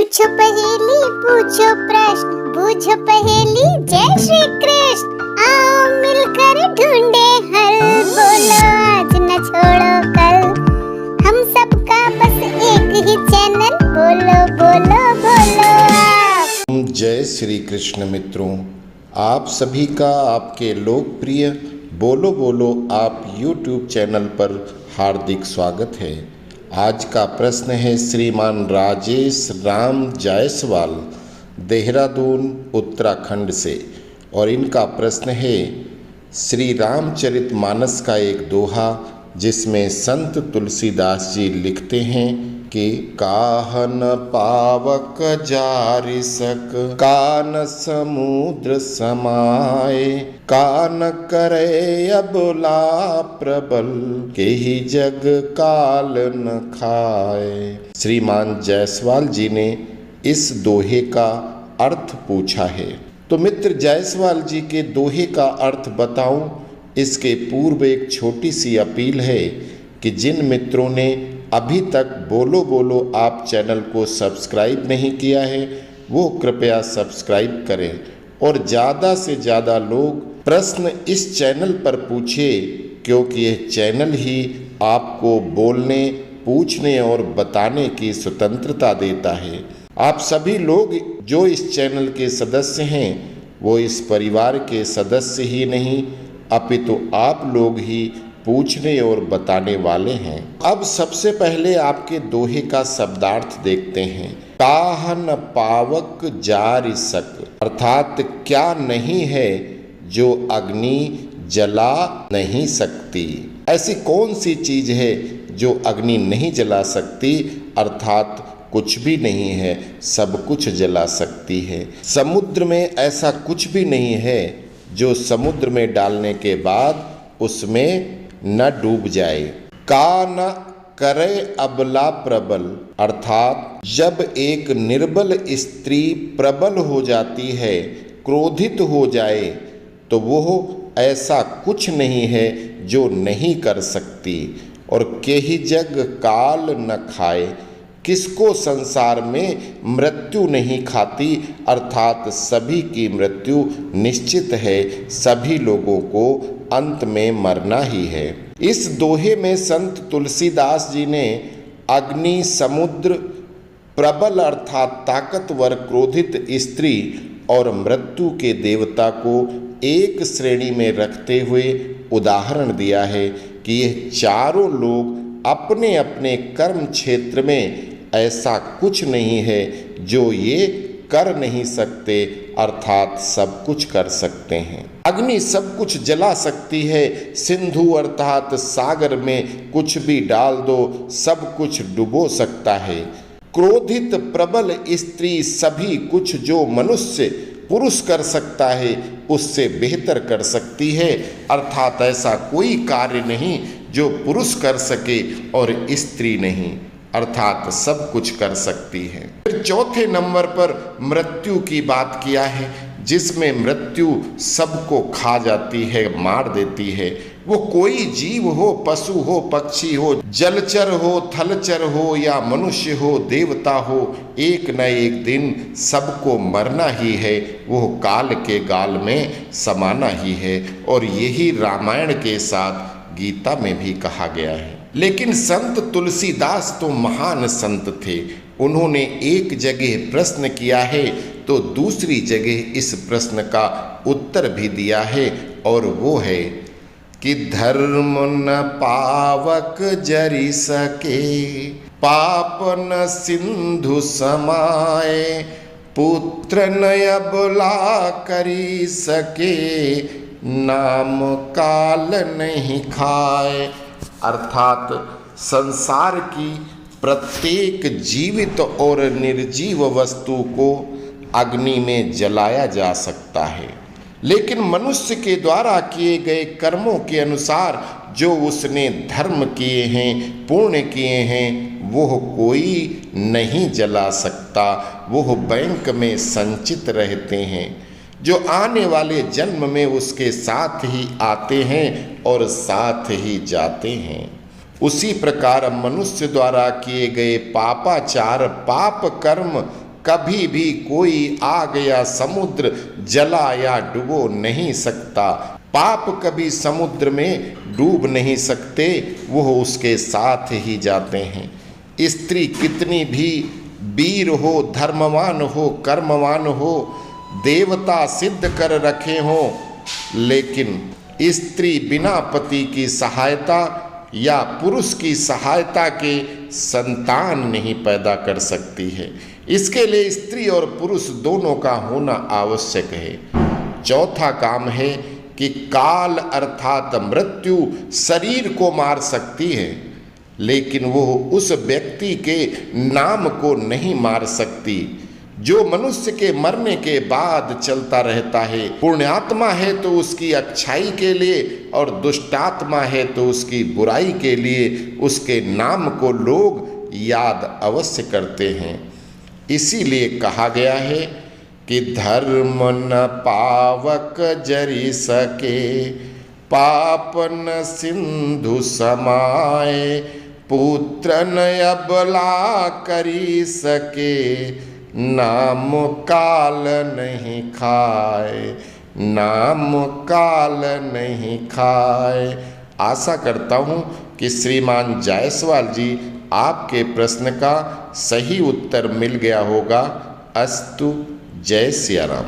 पूछो पहेली, पूछो प्रश्न, पूछो पहेली। जय श्री कृष्ण। आओ मिलकर ढूंढे हल, बोलो आज न छोड़ो कल। हम सबका बस एक ही चैनल, बोलो बोलो बोलो आप। जय श्री कृष्ण मित्रों, आप सभी का आपके लोकप्रिय बोलो बोलो आप YouTube चैनल पर हार्दिक स्वागत है। आज का प्रश्न है श्रीमान राजेश राम जायसवाल, देहरादून उत्तराखंड से, और इनका प्रश्न है श्री रामचरितमानस का एक दोहा जिसमें संत तुलसीदास जी लिखते हैं कि काहन पावक जारिसक, कान समुद्र समाए, कान करे अबला प्रबल, केहि जग काल न खाए। श्रीमान जायसवाल जी ने इस दोहे का अर्थ पूछा है। तो मित्र, जायसवाल जी के दोहे का अर्थ बताऊं इसके पूर्व एक छोटी सी अपील है कि जिन मित्रों ने अभी तक बोलो बोलो आप चैनल को सब्सक्राइब नहीं किया है वो कृपया सब्सक्राइब करें और ज़्यादा से ज़्यादा लोग प्रश्न इस चैनल पर पूछे, क्योंकि यह चैनल ही आपको बोलने, पूछने और बताने की स्वतंत्रता देता है। आप सभी लोग जो इस चैनल के सदस्य हैं वो इस परिवार के सदस्य ही नहीं अपितु आप लोग ही पूछने और बताने वाले हैं। अब सबसे पहले आपके दोहे का शब्दार्थ देखते हैं। काहन पावक जारिसक, अर्थात क्या नहीं है जो अग्नि जला नहीं सकती। ऐसी कौन सी चीज है जो अग्नि नहीं जला सकती, अर्थात कुछ भी नहीं है, सब कुछ जला सकती है। समुद्र में ऐसा कुछ भी नहीं है जो समुद्र में डालने के बाद उसमें न डूब जाए। का न करे अबला प्रबल, अर्थात जब एक निर्बल स्त्री प्रबल हो जाती है, क्रोधित हो जाए, तो वो ऐसा कुछ नहीं है जो नहीं कर सकती। और केहि जग काल न खाए, किसको संसार में मृत्यु नहीं खाती, अर्थात सभी की मृत्यु निश्चित है, सभी लोगों को अंत में मरना ही है। इस दोहे में संत तुलसीदास जी ने अग्नि, समुद्र, प्रबल अर्थात ताकतवर क्रोधित स्त्री और मृत्यु के देवता को एक श्रेणी में रखते हुए उदाहरण दिया है कि ये चारों लोग अपने अपने कर्म क्षेत्र में ऐसा कुछ नहीं है जो ये कर नहीं सकते, अर्थात सब कुछ कर सकते हैं। अग्नि सब कुछ जला सकती है, सिंधु अर्थात सागर में कुछ भी डाल दो सब कुछ डुबो सकता है। क्रोधित प्रबल स्त्री सभी कुछ जो मनुष्य पुरुष कर सकता है उससे बेहतर कर सकती है, अर्थात ऐसा कोई कार्य नहीं जो पुरुष कर सके और स्त्री नहीं, अर्थात सब कुछ कर सकती है। फिर चौथे नंबर पर मृत्यु की बात किया है, जिसमें मृत्यु सबको खा जाती है, मार देती है। वो कोई जीव हो, पशु हो, पक्षी हो, जलचर हो, थलचर हो या मनुष्य हो, देवता हो, एक न एक दिन सबको मरना ही है, वो काल के गाल में समाना ही है। और यही रामायण के साथ गीता में भी कहा गया है। लेकिन संत तुलसीदास तो महान संत थे, उन्होंने एक जगह प्रश्न किया है तो दूसरी जगह इस प्रश्न का उत्तर भी दिया है, और वो है कि धर्म न पावक जरि सके, पाप न सिंधु समाए, पुत्र न अबला करी सके, नाम काल नहीं खाए। अर्थात संसार की प्रत्येक जीवित और निर्जीव वस्तु को अग्नि में जलाया जा सकता है, लेकिन मनुष्य के द्वारा किए गए कर्मों के अनुसार जो उसने धर्म किए हैं, पुण्य किए हैं, वो कोई नहीं जला सकता। वो बैंक में संचित रहते हैं, जो आने वाले जन्म में उसके साथ ही आते हैं और साथ ही जाते हैं। उसी प्रकार मनुष्य द्वारा किए गए पापाचार, पाप कर्म कभी भी कोई आग या समुद्र जला या डुबो नहीं सकता। पाप कभी समुद्र में डूब नहीं सकते, वो उसके साथ ही जाते हैं। स्त्री कितनी भी वीर हो, धर्मवान हो, कर्मवान हो, देवता सिद्ध कर रखे हो, लेकिन स्त्री बिना पति की सहायता या पुरुष की सहायता के संतान नहीं पैदा कर सकती है। इसके लिए स्त्री और पुरुष दोनों का होना आवश्यक है। चौथा काम है कि काल अर्थात मृत्यु शरीर को मार सकती है, लेकिन वो उस व्यक्ति के नाम को नहीं मार सकती जो मनुष्य के मरने के बाद चलता रहता है। पुण्यात्मा है तो उसकी अच्छाई के लिए और दुष्टात्मा है तो उसकी बुराई के लिए उसके नाम को लोग याद अवश्य करते हैं। इसीलिए कहा गया है कि धर्म न पावक जरि सके, पाप न सिंधु समाए, पुत्र न अबला करी सके, नाम काल नहीं खाए, नाम काल नहीं खाए। आशा करता हूँ कि श्रीमान जायसवाल जी आपके प्रश्न का सही उत्तर मिल गया होगा। अस्तु। जय सिया राम।